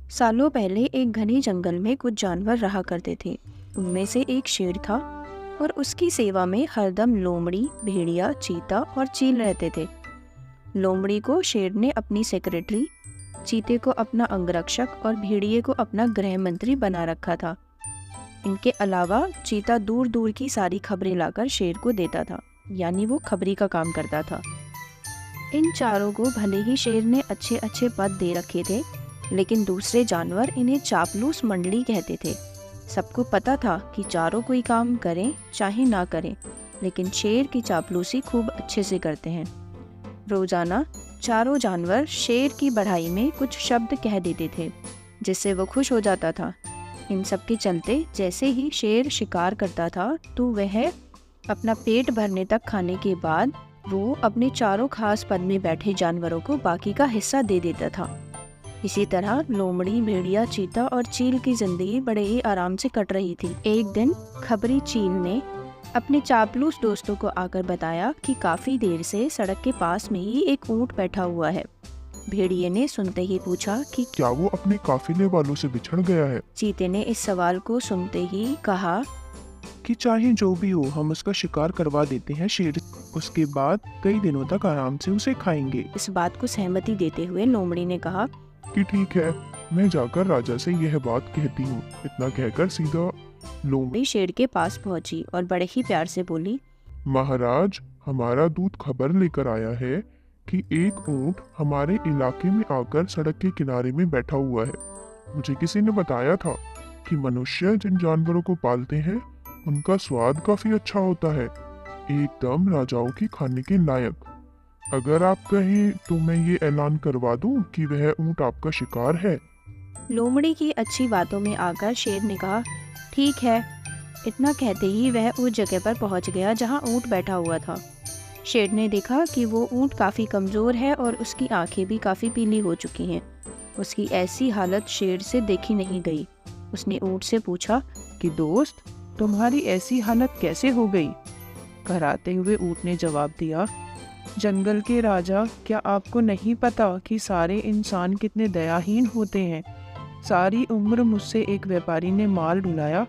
सालों पहले एक घने जंगल में कुछ जानवर रहा करते थे। उनमें से एक शेर था और उसकी सेवा में हरदम लोमड़ी, भेड़िया, चीता और चील रहते थे। लोमड़ी को शेर ने अपनी सेक्रेटरी, चीते को अपना अंगरक्षक और भेड़िए को अपना गृह मंत्री बना रखा था। इनके अलावा चीता दूर दूर की सारी खबरें लाकर शेर को देता था, यानी वो खबरी का काम करता था। इन चारों को भले ही शेर ने अच्छे अच्छे पद दे रखे थे, लेकिन दूसरे जानवर इन्हें चापलूस मंडली कहते थे। सबको पता था कि चारों कोई काम करें चाहे ना करें, लेकिन शेर की चापलूसी खूब अच्छे से करते हैं। रोजाना चारों जानवर शेर की बढ़ाई में कुछ शब्द कह देते थे, जिससे वो खुश हो जाता था। इन सब के चलते जैसे ही शेर शिकार करता था तो वह अपना पेट भरने तक खाने के बाद वो अपने चारों खास पद में बैठे जानवरों को बाकी का हिस्सा दे देता था। इसी तरह लोमड़ी, भेड़िया, चीता और चील की जिंदगी बड़े ही आराम से कट रही थी। एक दिन खबरी चील ने अपने चापलूस दोस्तों को आकर बताया कि काफी देर से सड़क के पास में ही एक ऊंट बैठा हुआ है। भेड़िए ने सुनते ही पूछा कि क्या वो अपने काफिले वालों से बिछड़ गया है? चीते ने इस सवाल को सुनते ही कहा कि चाहे जो भी हो, हम उसका शिकार करवा देते हैं शेर। उसके बाद कई दिनों तक आराम से उसे खाएंगे। इस बात को सहमति देते हुए लोमड़ी ने कहा कि ठीक है, मैं जाकर राजा से यह बात कहती हूँ। इतना कहकर सीधा लोमड़ी शेर के पास पहुंची और बड़े ही प्यार से बोली, महाराज, हमारा दूत खबर लेकर आया है कि एक ऊंट हमारे इलाके में आकर सड़क के किनारे में बैठा हुआ है। मुझे किसी ने बताया था कि मनुष्य जिन जानवरों को पालते हैं उनका स्वाद काफी अच्छा होता है, एकदम राजाओं के खाने के लायक। अगर आप कहें तो मैं ये ऐलान करवा दूं कि वह ऊंट आपका शिकार है। लोमड़ी की अच्छी बातों में आकर शेर ने कहा, ठीक है। इतना कहते ही वह उस जगह पर पहुंच गया जहां ऊंट बैठा हुआ था। शेर ने देखा कि वो ऊंट काफी कमजोर है और उसकी आंखें भी काफी पीली हो चुकी हैं। उसकी ऐसी हालत शेर से देखी नहीं गई। उसने ऊंट से पूछा कि दोस्त, तुम्हारी ऐसी हालत कैसे हो गई? कराते हुए ऊंट ने जवाब दिया, जंगल के राजा, क्या आपको नहीं पता कि सारे इंसान कितने दयाहीन होते हैं? सारी उम्र मुझसे एक व्यापारी ने माल ढुलाया।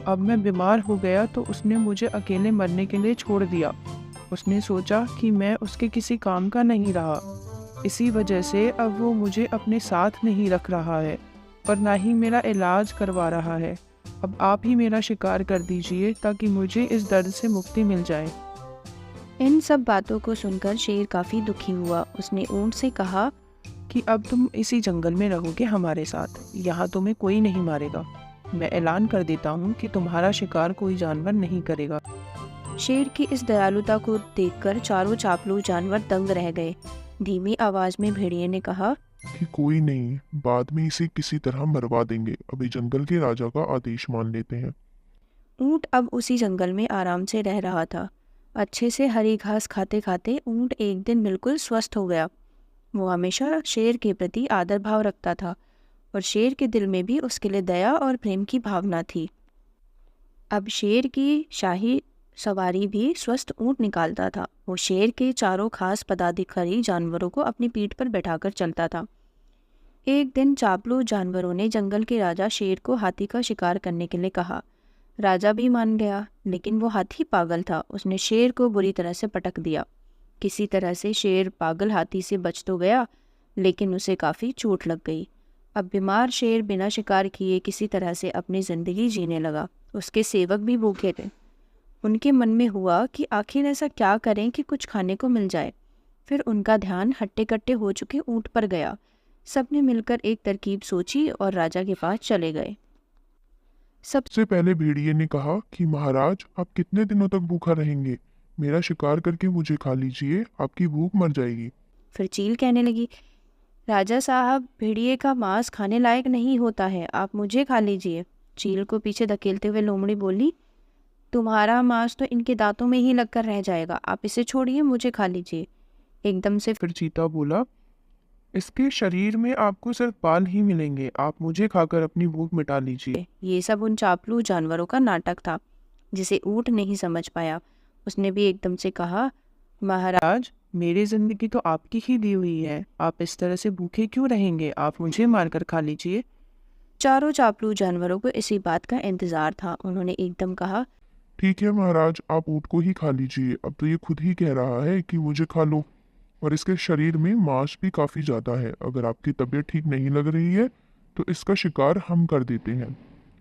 अब मैं बीमार हो गया तो उसने मुझे अकेले मरने के लिए छोड़ दिया। उसने सोचा कि मैं उसके किसी काम का नहीं रहा। इसी वजह से अब वो मुझे अपने साथ नहीं रख रहा है और ना ही मेरा इलाज करवा रहा है। अब आप ही मेरा शिकार कर दीजिए ताकि मुझे इस दर्द से मुक्ति मिल जाए। इन सब बातों को सुनकर शेर काफी दुखी हुआ। उसने ऊंट से कहा कि अब तुम इसी जंगल में रहोगे हमारे साथ। यहाँ तुम्हें कोई नहीं मारेगा। मैं ऐलान कर देता हूँ कि तुम्हारा शिकार कोई जानवर नहीं करेगा। शेर की इस दयालुता को देखकर चारों चापलूस जानवर दंग रह गए। धीमी आवाज में भेड़िए ने कहा कि कोई नहीं, बाद में इसे किसी तरह मरवा देंगे। अभी जंगल के राजा का आदेश मान लेते हैं। ऊंट अब उसी जंगल में आराम से रह रहा था। अच्छे से हरी घास खाते खाते ऊंट एक दिन बिल्कुल स्वस्थ हो गया। वो हमेशा शेर के प्रति आदर भाव रखता था और शेर के दिल में भी उसके लिए दया और प्रेम की भावना थी। अब शेर की शाही सवारी भी स्वस्थ ऊंट निकालता था। वो शेर के चारों खास पदाधिकारी जानवरों को अपनी पीठ पर बैठाकर चलता था। एक दिन चापलूस जानवरों ने जंगल के राजा शेर को हाथी का शिकार करने के लिए कहा। राजा भी मान गया, लेकिन वो हाथी पागल था। उसने शेर को बुरी तरह से पटक दिया। किसी तरह से शेर पागल हाथी से बच तो गया, लेकिन उसे काफी चोट लग गई। अब बीमार शेर बिना शिकार किए किसी तरह से अपनी जिंदगी जीने लगा। उसके सेवक भी भूखे थे। उनके मन में हुआ कि आखिर ऐसा क्या करें कि कुछ खाने को मिल जाए। फिर उनका ध्यान हट्टे कट्टे हो चुके ऊंट पर गया। सबने मिलकर एक तरकीब सोची और राजा के पास चले गए। सबसे पहले भेड़िए ने कहा कि महाराज, आप कितने दिनों तक भूखा रहेंगे? मेरा शिकार करके मुझे खा लीजिए, आपकी भूख मर जाएगी। फिर चील कहने लगी, राजा साहब, भेड़िए का मांस खाने लायक नहीं होता है, आप मुझे खा लीजिए। चील को पीछे धकेलते हुए लोमड़ी बोली, तुम्हारा मांस तो इनके दांतों में ही लगकर रह जाएगा, आप इसे छोड़िए, मुझे खा लीजिए। एकदम से फिर चीता बोला, इसके शरीर में आपको सिर्फ बाल ही मिलेंगे, आप मुझे खाकर अपनी भूख मिटा लीजिए। ये सब उन चापलूस जानवरों का नाटक था, जिसे ऊंट नहीं समझ पाया। उसने भी एकदम से कहा, महाराज, मेरी जिंदगी तो आपकी ही दी हुई है, आप इस तरह से भूखे क्यों रहेंगे? आप मुझे मारकर खा लीजिए। चारों चापलूस जानवरों को इसी बात का इंतजार था। उन्होंने एकदम कहा, ठीक है महाराज, आप ऊँट को ही खा लीजिए। अब तो ये खुद ही कह रहा है कि मुझे खा लो, और इसके शरीर में मांस भी काफ़ी ज़्यादा है। अगर आपकी तबीयत ठीक नहीं लग रही है तो इसका शिकार हम कर देते हैं।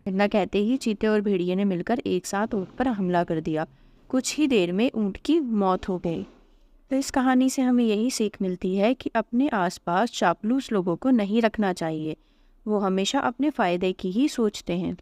इतना कहते ही चीते और भेड़िए ने मिलकर एक साथ ऊँट पर हमला कर दिया। कुछ ही देर में ऊँट की मौत हो गई। तो इस कहानी से हमें यही सीख मिलती है कि अपने आसपास चापलूस लोगों को नहीं रखना चाहिए। वो हमेशा अपने फायदे की ही सोचते हैं।